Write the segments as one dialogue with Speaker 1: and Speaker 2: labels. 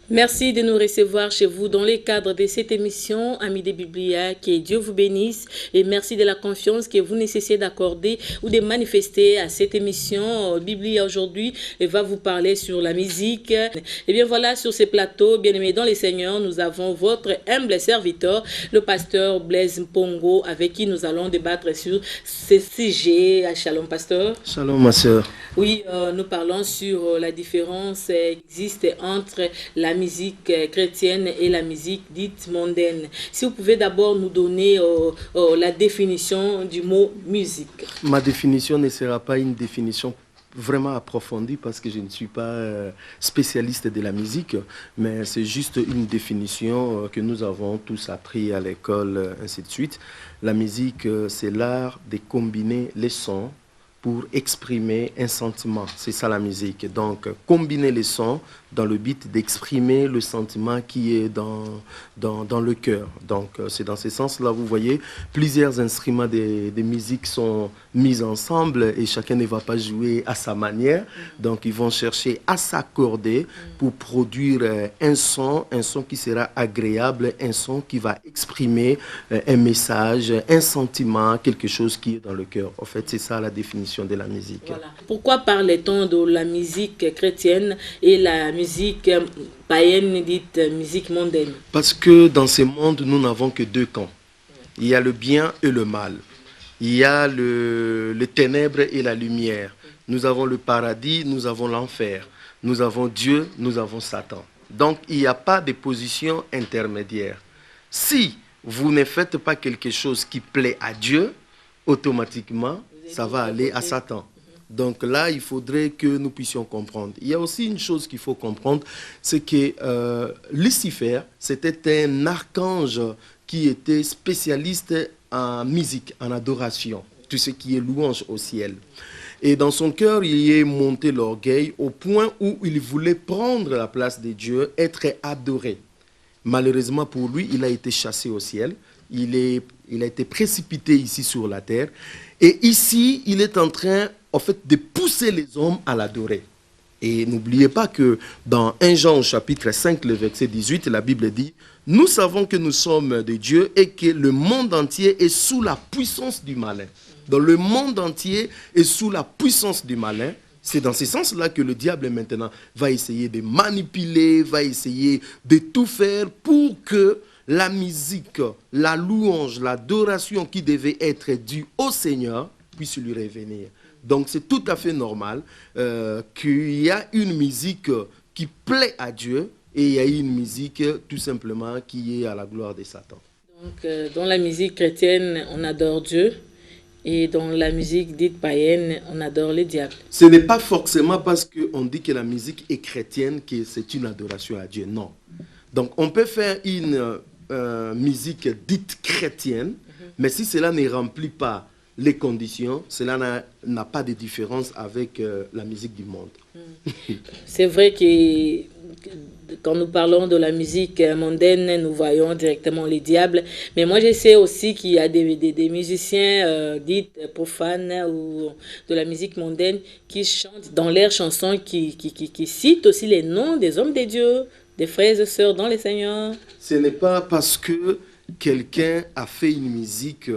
Speaker 1: Merci de nous recevoir chez vous dans le cadre de cette émission, Amis de Biblia, que Dieu vous bénisse et merci de la confiance que vous nécessitez d'accorder ou de manifester à cette émission. Biblia aujourd'hui va vous parler sur la musique. Et bien voilà, sur ces plateaux, bien aimés dans les Seigneurs, nous avons votre humble serviteur, le pasteur Blaise Mpongo, avec qui nous allons débattre sur ce sujet. Shalom, pasteur.
Speaker 2: Shalom, ma sœur.
Speaker 1: Oui, nous parlons sur la différence existe entre la musique chrétienne et la musique dite mondaine. Si vous pouvez d'abord nous donner la définition du mot musique.
Speaker 2: Ma définition ne sera pas une définition vraiment approfondie parce que je ne suis pas spécialiste de la musique, mais c'est juste une définition que nous avons tous appris à l'école, ainsi de suite. La musique, c'est l'art de combiner les sons pour exprimer un sentiment. C'est ça la musique. Donc, combiner les sons dans le but d'exprimer le sentiment qui est dans le cœur. Donc, c'est dans ce sens-là, vous voyez, plusieurs instruments de musique sont mis ensemble et chacun ne va pas jouer à sa manière. Donc, ils vont chercher à s'accorder pour produire un son qui sera agréable, un son qui va exprimer un message, un sentiment, quelque chose qui est dans le cœur. En fait, c'est ça la définition de la musique.
Speaker 1: Voilà. Pourquoi parle-t-on de la musique chrétienne et la musique païenne dite musique mondaine?
Speaker 2: Parce que dans ce monde, nous n'avons que deux camps. Il y a le bien et le mal. Il y a les ténèbres et la lumière. Nous avons le paradis, nous avons l'enfer. Nous avons Dieu, nous avons Satan. Donc, il n'y a pas de position intermédiaire. Si vous ne faites pas quelque chose qui plaît à Dieu, automatiquement, ça va aller à Satan. Donc là, il faudrait que nous puissions comprendre. Il y a aussi une chose qu'il faut comprendre, c'est que Lucifer, c'était un archange qui était spécialiste en musique, en adoration, tout ce qui est louange au ciel. Et dans son cœur, il y est monté l'orgueil au point où il voulait prendre la place de Dieu, être adoré. Malheureusement pour lui, il a été chassé au ciel. Il a été précipité ici sur la terre. Et ici, il est en train, en fait, de pousser les hommes à l'adorer. Et n'oubliez pas que dans 1 Jean chapitre 5, le verset 18, la Bible dit « Nous savons que nous sommes de Dieu et que le monde entier est sous la puissance du malin. » Donc le monde entier est sous la puissance du malin. C'est dans ce sens-là que le diable maintenant va essayer de manipuler, va essayer de tout faire pour que la musique, la louange, l'adoration qui devait être due au Seigneur puisse lui revenir. Donc c'est tout à fait normal qu'il y a une musique qui plaît à Dieu et il y a une musique tout simplement qui est à la gloire de Satan.
Speaker 1: Donc dans la musique chrétienne, on adore Dieu et dans la musique dite païenne, on adore le diable.
Speaker 2: Ce n'est pas forcément parce qu'on dit que la musique est chrétienne que c'est une adoration à Dieu, non. Donc on peut faire une musique dite chrétienne, mais si cela ne remplit pas les conditions, cela n'a pas de différence avec la musique du monde.
Speaker 1: C'est vrai que quand nous parlons de la musique mondaine, nous voyons directement les diables. Mais moi, je sais aussi qu'il y a des musiciens dits profanes ou de la musique mondaine qui chantent dans leurs chansons, qui citent aussi les noms des hommes de Dieu, des frères et sœurs dans les Seigneurs.
Speaker 2: Ce n'est pas parce que quelqu'un a fait une musique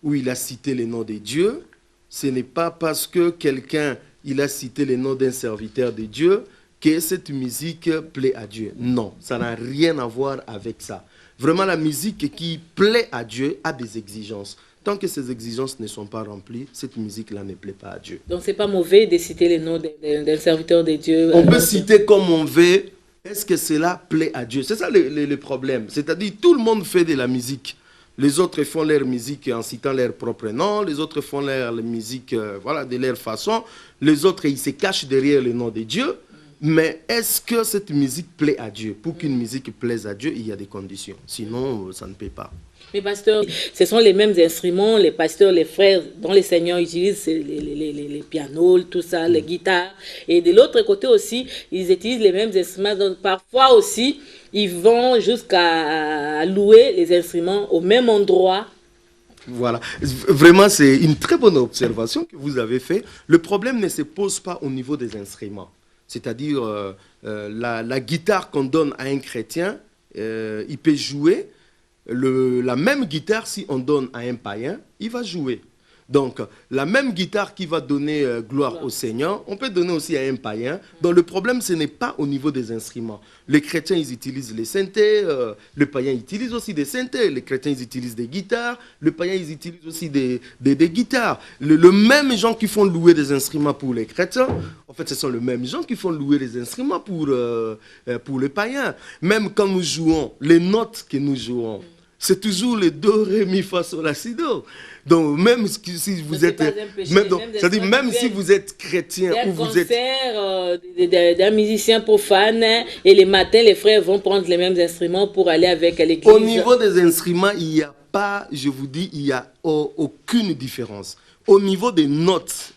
Speaker 2: où il a cité les noms de Dieu, ce n'est pas parce que quelqu'un il a cité les noms d'un serviteur de Dieu que cette musique plaît à Dieu. Non, ça n'a rien à voir avec ça. Vraiment, la musique qui plaît à Dieu a des exigences. Tant que ces exigences ne sont pas remplies, cette musique-là ne plaît pas à Dieu.
Speaker 1: Donc, ce n'est pas mauvais de citer les noms d'un serviteur de Dieu.
Speaker 2: On peut citer comme on veut. Est-ce que cela plaît à Dieu? C'est ça le problème. C'est-à-dire, tout le monde fait de la musique. Les autres font leur musique en citant leur propre nom. Les autres font leur musique voilà, de leur façon. Les autres, ils se cachent derrière le nom de Dieu. Mais est-ce que cette musique plaît à Dieu? Pour qu'une musique plaise à Dieu, il y a des conditions. Sinon, ça ne peut pas.
Speaker 1: Mais pasteurs, ce sont les mêmes instruments, les pasteurs, les frères dont les seigneurs utilisent les pianos, tout ça, les guitares. Et de l'autre côté aussi, ils utilisent les mêmes instruments. Donc parfois aussi, ils vont jusqu'à louer les instruments au même endroit.
Speaker 2: Voilà. Vraiment, c'est une très bonne observation que vous avez faite. Le problème ne se pose pas au niveau des instruments. C'est-à-dire, la guitare qu'on donne à un chrétien, il peut jouer. La même guitare, si on donne à un païen, il va jouer. Donc, la même guitare qui va donner gloire au Seigneur, on peut donner aussi à un païen. Donc, le problème, ce n'est pas au niveau des instruments. Les chrétiens, ils utilisent les synthés. Le païen utilise aussi des synthés. Les chrétiens, ils utilisent des guitares. Le païen, ils utilisent aussi des guitares. Le même gens qui font louer des instruments pour les chrétiens, en fait, ce sont les mêmes gens qui font louer des instruments pour les païens. Même quand nous jouons, les notes que nous jouons, c'est toujours le do, ré, mi, fa, sol, la, si, do. Donc, même si vous êtes... C'est-à-dire, même si vous êtes chrétien ou vous êtes...
Speaker 1: d'un musicien profane, et les matins, les frères vont prendre les mêmes instruments pour aller avec l'église.
Speaker 2: Au niveau des instruments, il n'y a pas, je vous dis, il n'y a aucune différence. Au niveau des notes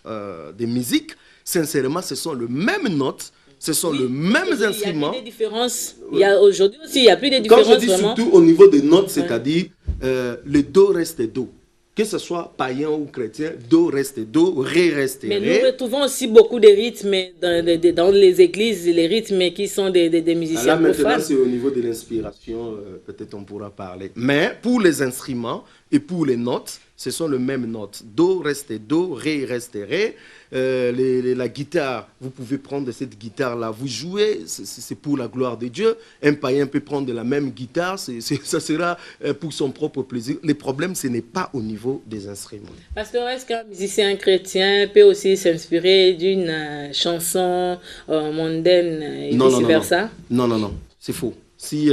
Speaker 2: des musiques, sincèrement, ce sont les mêmes notes. Ce sont les mêmes instruments.
Speaker 1: Il y a plus de différences. Aujourd'hui aussi, il n'y a plus de différences.
Speaker 2: Quand je dis vraiment, surtout au niveau des notes, c'est-à-dire le do reste do. Que ce soit païen ou chrétien, do reste do, ré reste ré.
Speaker 1: Mais nous retrouvons aussi beaucoup de rythmes dans les églises, les rythmes qui sont des musiciens profanes.
Speaker 2: Maintenant, c'est au niveau de l'inspiration, peut-être on pourra parler. Mais pour les instruments et pour les notes, ce sont les mêmes notes. Do reste do, ré reste ré. La guitare, vous pouvez prendre cette guitare-là, vous jouez, c'est pour la gloire de Dieu. Un païen peut prendre la même guitare, ça sera pour son propre plaisir. Le problème, ce n'est pas au niveau des instruments.
Speaker 1: Pasteur, est-ce qu'un musicien chrétien peut aussi s'inspirer d'une chanson mondaine et vice-versa?
Speaker 2: Non, c'est faux. Si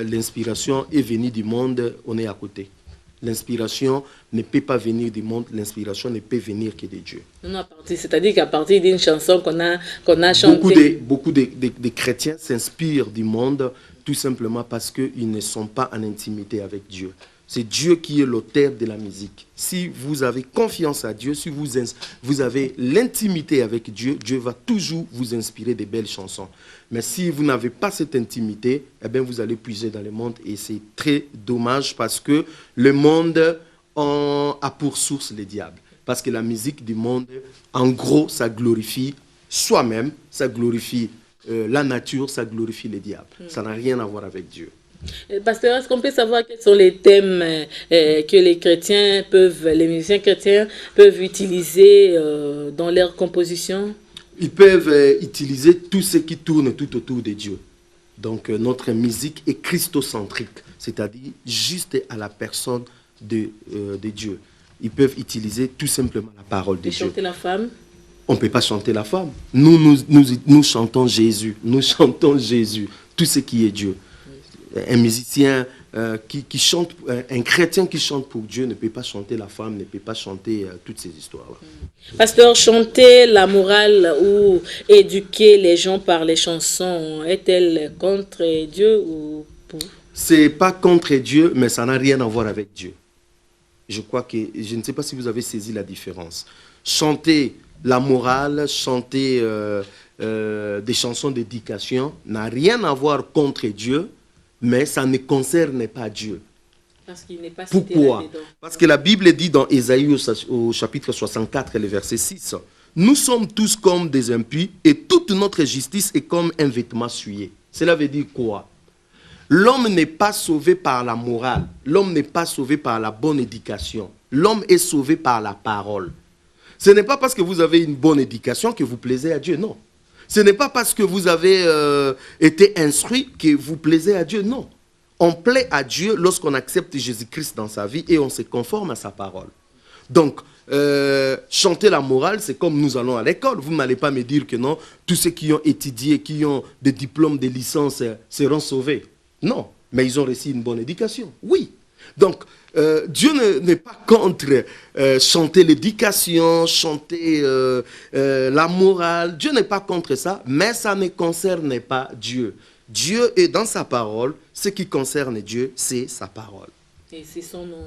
Speaker 2: l'inspiration est venue du monde, on est à côté. L'inspiration ne peut pas venir du monde, l'inspiration ne peut venir que de Dieu.
Speaker 1: C'est-à-dire qu'à partir d'une chanson qu'on a chantée...
Speaker 2: Beaucoup de chrétiens s'inspirent du monde tout simplement parce qu'ils ne sont pas en intimité avec Dieu. C'est Dieu qui est l'auteur de la musique. Si vous avez confiance à Dieu, si vous avez l'intimité avec Dieu, Dieu va toujours vous inspirer de belles chansons. Mais si vous n'avez pas cette intimité, eh bien vous allez puiser dans le monde et c'est très dommage parce que le monde a pour source le diable. Parce que la musique du monde, en gros, ça glorifie soi-même, ça glorifie la nature, ça glorifie le diable. Ça n'a rien à voir avec Dieu.
Speaker 1: Pasteur, est-ce qu'on peut savoir quels sont les thèmes que les musiciens chrétiens peuvent utiliser dans leurs compositions?
Speaker 2: Ils peuvent utiliser tout ce qui tourne tout autour de Dieu. Donc notre musique est christocentrique, c'est-à-dire juste à la personne de Dieu. Ils peuvent utiliser tout simplement la parole de Dieu.
Speaker 1: Chanter la femme?
Speaker 2: On ne peut pas chanter la femme. Nous chantons Jésus. Nous chantons Jésus. Tout ce qui est Dieu. Un musicien qui chante, un chrétien qui chante pour Dieu ne peut pas chanter la femme, ne peut pas chanter toutes ces histoires-là.
Speaker 1: Pasteur, chanter la morale ou éduquer les gens par les chansons, est-elle contre Dieu ou pour?
Speaker 2: C'est pas contre Dieu, mais ça n'a rien à voir avec Dieu. Je crois que, je ne sais pas si vous avez saisi la différence. Chanter la morale, chanter des chansons d'éducation n'a rien à voir contre Dieu, mais ça ne concerne pas Dieu.
Speaker 1: Parce qu'il n'est pas cité.
Speaker 2: Pourquoi? Parce que la Bible dit dans Ésaïe au chapitre 64, le verset 6, « Nous sommes tous comme des impies et toute notre justice est comme un vêtement souillé. » Cela veut dire quoi? L'homme n'est pas sauvé par la morale. L'homme n'est pas sauvé par la bonne éducation. L'homme est sauvé par la parole. Ce n'est pas parce que vous avez une bonne éducation que vous plaisez à Dieu, non. Ce n'est pas parce que vous avez été instruit que vous plaisez à Dieu, non. On plaît à Dieu lorsqu'on accepte Jésus-Christ dans sa vie et on se conforme à sa parole. Donc, chanter la morale, c'est comme nous allons à l'école. Vous n'allez pas me dire que non, tous ceux qui ont étudié, qui ont des diplômes, des licences, seront sauvés. Non, mais ils ont reçu une bonne éducation. Oui. Donc, Dieu n'est pas contre chanter l'éducation, chanter la morale. Dieu n'est pas contre ça, mais ça ne concerne pas Dieu. Dieu est dans sa parole. Ce qui concerne Dieu, c'est sa parole.
Speaker 1: Et c'est son nom.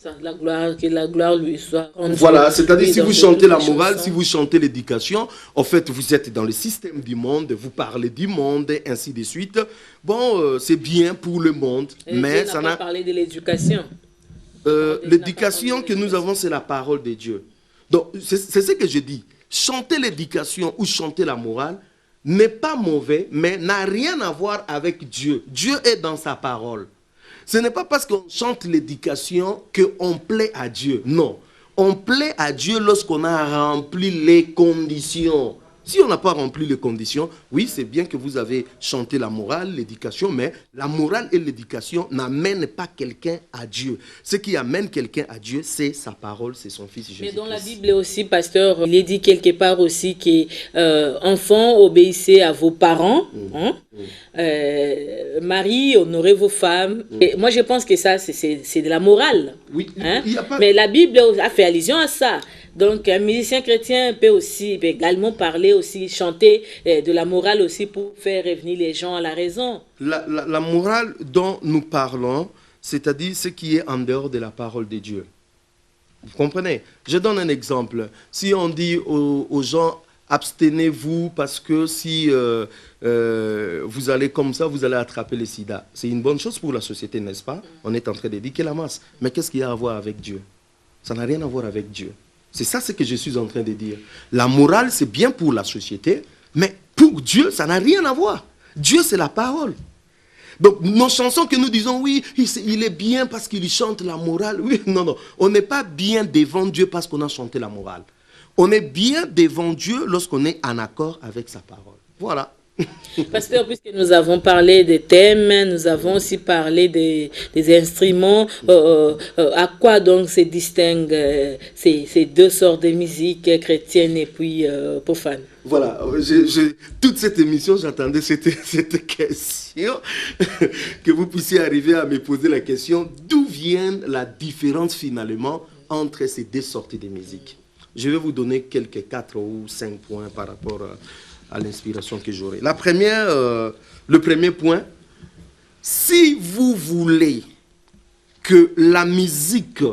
Speaker 1: Que la gloire lui soit rendue.
Speaker 2: Voilà, c'est-à-dire si vous chantez la morale, si vous chantez l'éducation, en fait, vous êtes dans le système du monde, vous parlez du monde, et ainsi de suite. Bon, c'est bien pour le monde, mais ça n'a
Speaker 1: pas parlé de l'éducation.
Speaker 2: L'éducation que nous avons, c'est la parole de Dieu. Donc, c'est ce que je dis. Chanter l'éducation ou chanter la morale n'est pas mauvais, mais n'a rien à voir avec Dieu. Dieu est dans sa parole. Ce n'est pas parce qu'on chante l'éducation qu'on plaît à Dieu. Non. On plaît à Dieu lorsqu'on a rempli les conditions. Si on n'a pas rempli les conditions, oui, c'est bien que vous avez chanté la morale, l'éducation, mais la morale et l'éducation n'amènent pas quelqu'un à Dieu. Ce qui amène quelqu'un à Dieu, c'est sa parole, c'est son Fils Jésus-Christ.
Speaker 1: Mais dans la Bible aussi, pasteur, il est dit quelque part aussi que enfants, obéissez à vos parents. Mari, honorez vos femmes. Et moi, je pense que ça, c'est de la morale.
Speaker 2: Oui,
Speaker 1: il y a pas... Mais la Bible a fait allusion à ça. Donc, un musicien chrétien peut également parler aussi, chanter de la morale aussi pour faire revenir les gens à la raison.
Speaker 2: La morale dont nous parlons, c'est-à-dire ce qui est en dehors de la parole de Dieu. Vous comprenez? Je donne un exemple. Si on dit aux gens, abstenez-vous parce que si vous allez comme ça, vous allez attraper le sida. C'est une bonne chose pour la société, n'est-ce pas? On est en train d'éduquer la masse. Mais qu'est-ce qu'il y a à voir avec Dieu? Ça n'a rien à voir avec Dieu. C'est ça ce que je suis en train de dire. La morale, c'est bien pour la société, mais pour Dieu, ça n'a rien à voir. Dieu, c'est la parole. Donc, nos chansons que nous disons, oui, il est bien parce qu'il chante la morale. Oui, non. On n'est pas bien devant Dieu parce qu'on a chanté la morale. On est bien devant Dieu lorsqu'on est en accord avec sa parole. Voilà.
Speaker 1: Pasteur, puisque nous avons parlé des thèmes, nous avons aussi parlé des instruments, à quoi donc se distinguent ces deux sortes de musique, chrétienne et puis profane?
Speaker 2: Voilà, toute cette émission, j'attendais cette question, que vous puissiez arriver à me poser la question, d'où vient la différence finalement entre ces deux sortes de musique? Je vais vous donner quelques 4 ou 5 points par rapport à l'inspiration que j'aurai. Le premier point, si vous voulez que la musique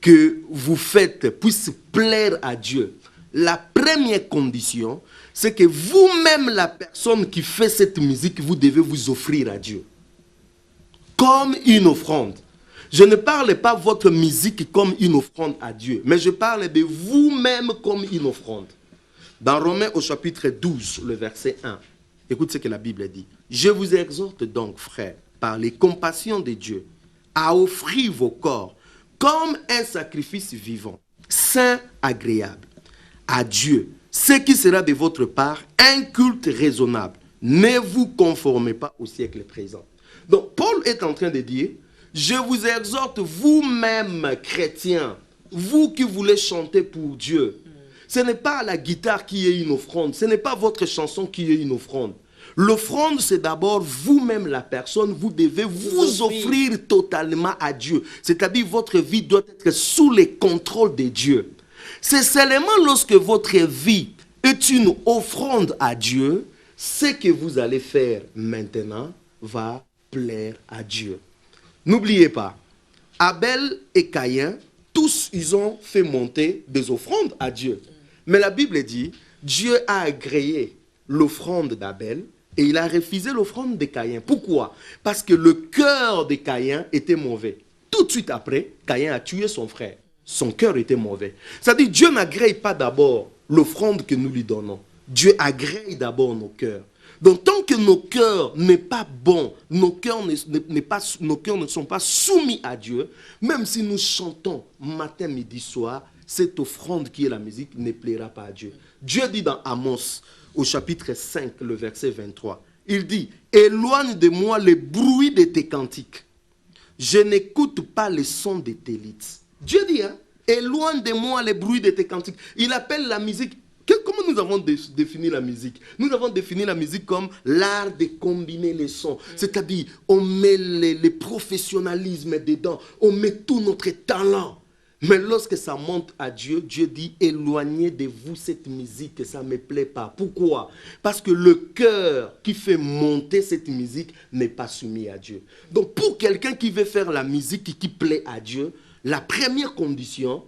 Speaker 2: que vous faites puisse plaire à Dieu, la première condition, c'est que vous-même, la personne qui fait cette musique, vous devez vous offrir à Dieu comme une offrande. Je ne parle pas de votre musique comme une offrande à Dieu, mais je parle de vous-même comme une offrande. Dans Romains au chapitre 12, le verset 1, écoute ce que la Bible dit. « Je vous exhorte donc, frères, par les compassions de Dieu, à offrir vos corps comme un sacrifice vivant, saint, agréable, à Dieu, ce qui sera de votre part un culte raisonnable. Ne vous conformez pas au siècle présent. » Donc, Paul est en train de dire, je vous exhorte vous-même, chrétiens, vous qui voulez chanter pour Dieu. Ce n'est pas la guitare qui est une offrande, ce n'est pas votre chanson qui est une offrande. L'offrande, c'est d'abord vous-même la personne, vous devez vous offrir totalement à Dieu. C'est-à-dire votre vie doit être sous le contrôle de Dieu. C'est seulement lorsque votre vie est une offrande à Dieu, ce que vous allez faire maintenant va plaire à Dieu. N'oubliez pas, Abel et Caïn, tous ils ont fait monter des offrandes à Dieu. Mais la Bible dit, Dieu a agréé l'offrande d'Abel et il a refusé l'offrande de Caïn. Pourquoi? Parce que le cœur de Caïn était mauvais. Tout de suite après, Caïn a tué son frère. Son cœur était mauvais. C'est-à-dire, Dieu n'agrée pas d'abord l'offrande que nous lui donnons. Dieu agrée d'abord nos cœurs. Donc, tant que nos cœurs n'est pas bons, nos cœurs ne sont pas soumis à Dieu, même si nous chantons matin, midi, soir, cette offrande qui est la musique ne plaira pas à Dieu. Dieu dit dans Amos, au chapitre 5, le verset 23, il dit, « Éloigne de moi le bruit de tes cantiques. Je n'écoute pas le son de tes lieds. » Dieu dit, hein, « Éloigne de moi le bruit de tes cantiques. » Il appelle la musique. Comment nous avons défini la musique? Nous avons défini la musique comme l'art de combiner les sons. C'est-à-dire, on met le professionnalisme dedans, on met tout notre talent. Mais lorsque ça monte à Dieu, Dieu dit, éloignez de vous cette musique, ça ne me plaît pas. Pourquoi? Parce que le cœur qui fait monter cette musique n'est pas soumis à Dieu. Donc pour quelqu'un qui veut faire la musique qui plaît à Dieu, la première condition,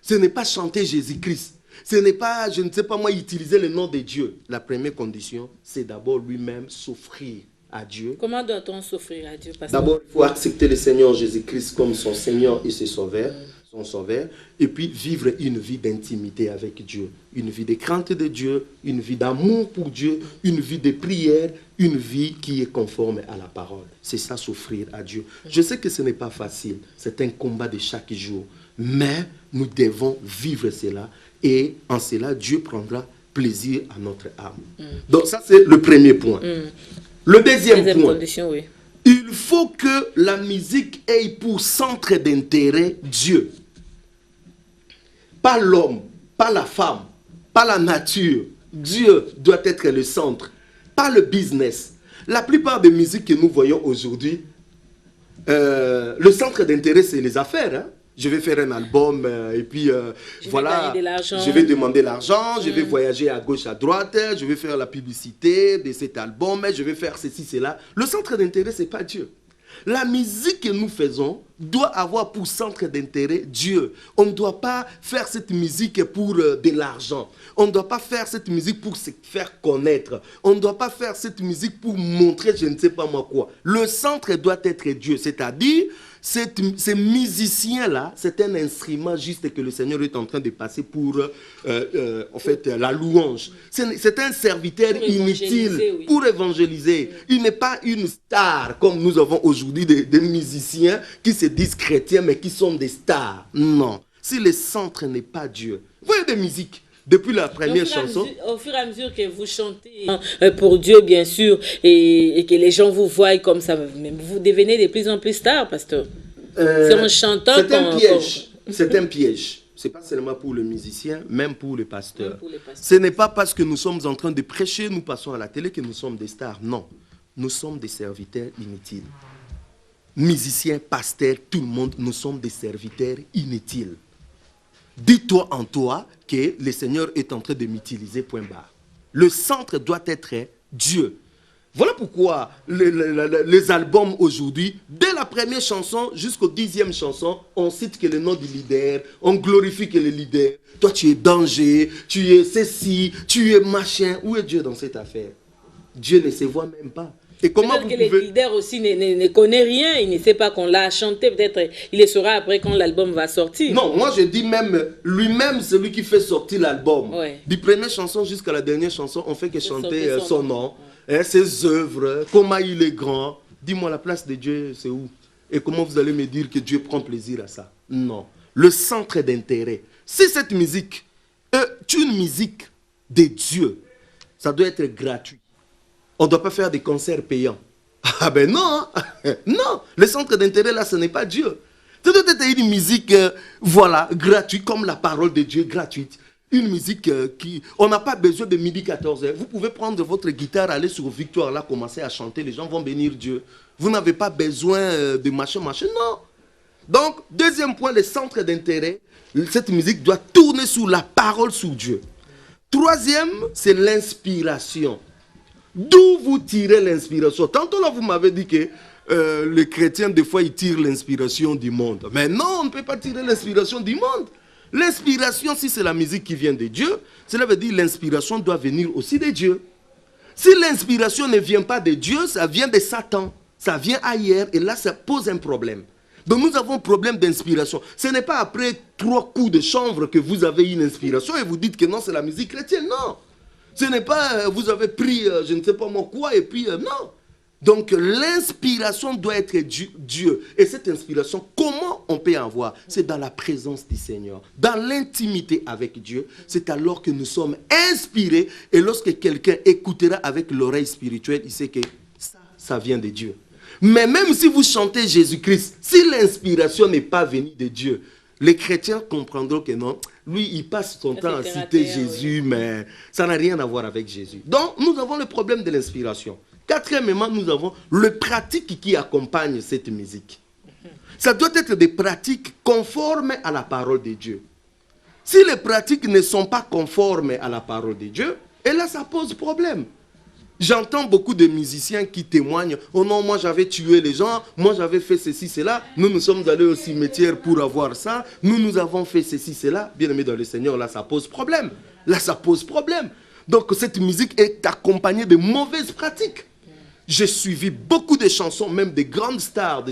Speaker 2: ce n'est pas chanter Jésus-Christ. Ce n'est pas, je ne sais pas moi, utiliser le nom de Dieu. La première condition, c'est d'abord lui-même s'offrir à Dieu.
Speaker 1: Comment doit-on s'offrir à Dieu? D'abord,
Speaker 2: il faut accepter le Seigneur Jésus-Christ comme son Seigneur et son Sauveur. son sauveur, et puis vivre une vie d'intimité avec Dieu, une vie de crainte de Dieu, une vie d'amour pour Dieu, une vie de prière, une vie qui est conforme à la parole. C'est ça, s'offrir à Dieu. Je sais que ce n'est pas facile, c'est un combat de chaque jour, mais nous devons vivre cela, et en cela, Dieu prendra plaisir à notre âme. Donc ça, c'est le premier point. Le deuxième point,
Speaker 1: condition, oui.
Speaker 2: Il faut que la musique ait pour centre d'intérêt Dieu. Pas l'homme, pas la femme, pas la nature. Dieu doit être le centre, pas le business. La plupart des musiques que nous voyons aujourd'hui, le centre d'intérêt, c'est les affaires. Hein? Je vais faire un album et puis voilà, je vais demander l'argent, je vais voyager à gauche, à droite, je vais faire la publicité de cet album, je vais faire ceci, cela. Le centre d'intérêt, ce n'est pas Dieu. La musique que nous faisons doit avoir pour centre d'intérêt Dieu. On ne doit pas faire cette musique pour de l'argent. On ne doit pas faire cette musique pour se faire connaître. On ne doit pas faire cette musique pour montrer je ne sais pas moi quoi. Le centre doit être Dieu, c'est-à-dire ces musiciens-là, c'est un instrument juste que le Seigneur est en train de passer pour en fait, la louange. C'est un serviteur inutile pour évangéliser. Il n'est pas une star comme nous avons aujourd'hui des musiciens qui se disent chrétiens mais qui sont des stars. Non. Si le centre n'est pas Dieu. Vous voyez des musiques. Depuis la première chanson.
Speaker 1: Au fur et à mesure que vous chantez pour Dieu, bien sûr, et que les gens vous voient comme ça, vous devenez de plus en plus star, pasteur. C'est en chantant.
Speaker 2: C'est un piège. C'est un piège. Ce n'est pas seulement pour le musicien, même pour le pasteur. Ce n'est pas parce que nous sommes en train de prêcher, nous passons à la télé que nous sommes des stars. Non. Nous sommes des serviteurs inutiles. Musiciens, pasteurs, tout le monde, nous sommes des serviteurs inutiles. Dis-toi en toi que le Seigneur est en train de m'utiliser, point barre. Le centre doit être Dieu. Voilà pourquoi les albums aujourd'hui, dès la première chanson jusqu'au 10e chanson, on cite que le nom du leader, on glorifie que le leader. Toi, tu es danger, tu es ceci, tu es machin. Où est Dieu dans cette affaire? Dieu ne se voit même pas. Et comment
Speaker 1: peut-être que le leader aussi ne connaît rien, il ne sait pas qu'on l'a chanté, peut-être il le saura après quand l'album va sortir.
Speaker 2: Non, moi je dis même, lui-même, celui qui fait sortir l'album.
Speaker 1: Ouais.
Speaker 2: Du première chanson jusqu'à la dernière chanson, on fait que chanter son nom, ses œuvres, comment il est grand. Dis-moi, la place de Dieu, c'est où? Et comment vous allez me dire que Dieu prend plaisir à ça? Non. Le centre d'intérêt. Si cette musique est une musique de Dieu, ça doit être gratuit. On ne doit pas faire des concerts payants. Ah ben non, non. Le centre d'intérêt là, ce n'est pas Dieu. Ça doit être une musique, voilà, gratuite, comme la parole de Dieu, gratuite. Une musique qui... On n'a pas besoin de midi 14h. Vous pouvez prendre votre guitare, aller sur Victoire, là, commencer à chanter. Les gens vont bénir Dieu. Vous n'avez pas besoin de machin, non. Donc, deuxième point, le centre d'intérêt. Cette musique doit tourner sur la parole, sur Dieu. Troisième, c'est l'inspiration. D'où vous tirez l'inspiration? Tantôt là, vous m'avez dit que les chrétiens, des fois, ils tirent l'inspiration du monde. Mais non, on ne peut pas tirer l'inspiration du monde. L'inspiration, si c'est la musique qui vient de Dieu, cela veut dire que l'inspiration doit venir aussi de Dieu. Si l'inspiration ne vient pas de Dieu, ça vient de Satan. Ça vient ailleurs et là, ça pose un problème. Donc nous avons un problème d'inspiration. Ce n'est pas après 3 coups de chanvre que vous avez une inspiration et vous dites que non, c'est la musique chrétienne. Non. Ce n'est pas, vous avez pris, je ne sais pas moi quoi, et puis, non. Donc, l'inspiration doit être Dieu. Et cette inspiration, comment on peut en avoir? C'est dans la présence du Seigneur. Dans l'intimité avec Dieu, c'est alors que nous sommes inspirés. Et lorsque quelqu'un écoutera avec l'oreille spirituelle, il sait que ça vient de Dieu. Mais même si vous chantez Jésus-Christ, si l'inspiration n'est pas venue de Dieu, les chrétiens comprendront que non, lui, il passe son temps à citer Jésus, mais ça n'a rien à voir avec Jésus. Donc, nous avons le problème de l'inspiration. Quatrièmement, nous avons le pratique qui accompagne cette musique. Ça doit être des pratiques conformes à la parole de Dieu. Si les pratiques ne sont pas conformes à la parole de Dieu, et là, ça pose problème. J'entends beaucoup de musiciens qui témoignent. Oh non, moi j'avais tué les gens, moi j'avais fait ceci, cela. Nous sommes allés au cimetière pour avoir ça. Nous avons fait ceci, cela. Bien aimé dans le Seigneur, là ça pose problème. Là ça pose problème. Donc cette musique est accompagnée de mauvaises pratiques. J'ai suivi beaucoup de chansons, même des grandes stars de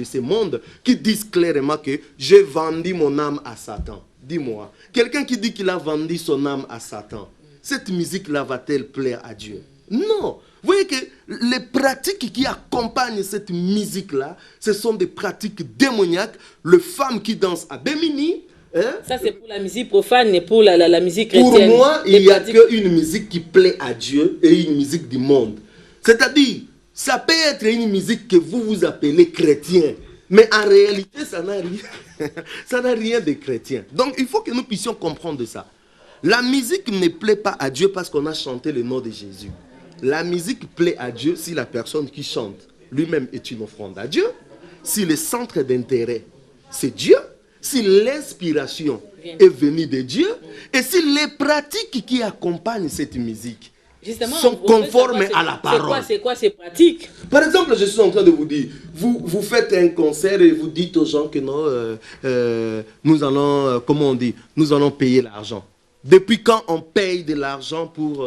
Speaker 2: ces mondes, qui disent clairement que j'ai vendu mon âme à Satan. Dis-moi, quelqu'un qui dit qu'il a vendu son âme à Satan, cette musique-là va-t-elle plaire à Dieu? Non. Vous voyez que les pratiques qui accompagnent cette musique-là, ce sont des pratiques démoniaques. Les femmes qui dansent à Bemini. Hein?
Speaker 1: Ça, c'est pour la musique profane et pour la musique chrétienne.
Speaker 2: Pour moi, il n'y a qu'une musique qui plaît à Dieu et une musique du monde. C'est-à-dire, ça peut être une musique que vous appelez chrétien, mais en réalité, ça n'a rien, ça n'a rien de chrétien. Donc, il faut que nous puissions comprendre ça. La musique ne plaît pas à Dieu parce qu'on a chanté le nom de Jésus. La musique plaît à Dieu si la personne qui chante lui-même est une offrande à Dieu, si le centre d'intérêt, c'est Dieu, si l'inspiration est venue de Dieu, et si les pratiques qui accompagnent cette musique
Speaker 1: justement,
Speaker 2: sont conformes à la parole.
Speaker 1: C'est quoi ces pratiques?
Speaker 2: Par exemple, je suis en train de vous dire, vous faites un concert et vous dites aux gens que non, nous allons, comment on dit, nous allons payer l'argent. Depuis quand on paye de l'argent pour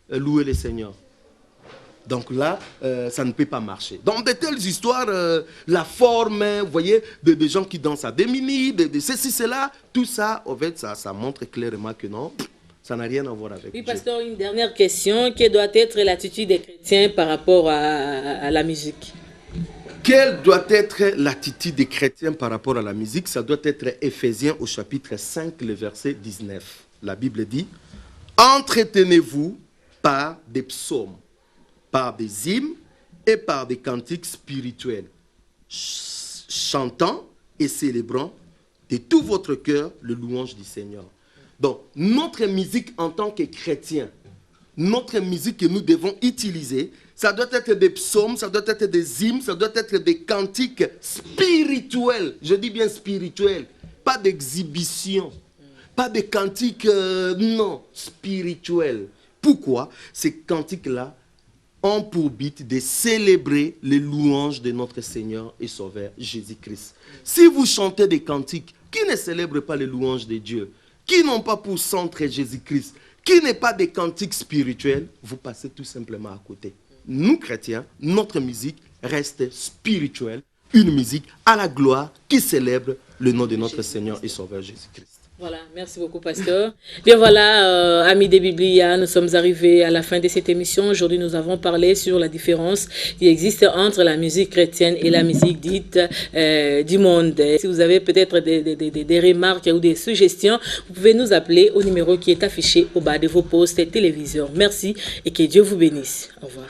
Speaker 2: louer le Seigneur? Donc là, ça ne peut pas marcher. Dans de telles histoires, la forme, vous voyez, de gens qui dansent à Bemini, de ceci, cela, tout ça, en fait, ça montre clairement que non, ça n'a rien à voir avec Dieu.
Speaker 1: Pasteur, une dernière question. Quelle doit être l'attitude des chrétiens par rapport à la musique?
Speaker 2: Quelle doit être l'attitude des chrétiens par rapport à la musique? Ça doit être Éphésiens au chapitre 5, le verset 19. La Bible dit, « Entretenez-vous par des psaumes, par des hymnes et par des cantiques spirituels, chantant et célébrant de tout votre cœur le louange du Seigneur. » Donc, notre musique en tant que chrétiens, notre musique que nous devons utiliser, ça doit être des psaumes, ça doit être des hymnes, ça doit être des cantiques spirituels. Je dis bien spirituels, pas d'exhibition, pas de cantiques, non, spirituels. Pourquoi? Ces cantiques-là ont pour but de célébrer les louanges de notre Seigneur et Sauveur Jésus-Christ. Si vous chantez des cantiques qui ne célèbrent pas les louanges de Dieu, qui n'ont pas pour centre Jésus-Christ, qui n'est pas des cantiques spirituels, vous passez tout simplement à côté. Nous, chrétiens, notre musique reste spirituelle, une musique à la gloire qui célèbre le nom de notre Seigneur et Sauveur Jésus-Christ.
Speaker 1: Voilà, merci beaucoup, pasteur. Bien voilà, amis des Biblia, nous sommes arrivés à la fin de cette émission. Aujourd'hui, nous avons parlé sur la différence qui existe entre la musique chrétienne et la musique dite du monde. Si vous avez peut-être des remarques ou des suggestions, vous pouvez nous appeler au numéro qui est affiché au bas de vos postes téléviseurs. Merci et que Dieu vous bénisse. Au revoir.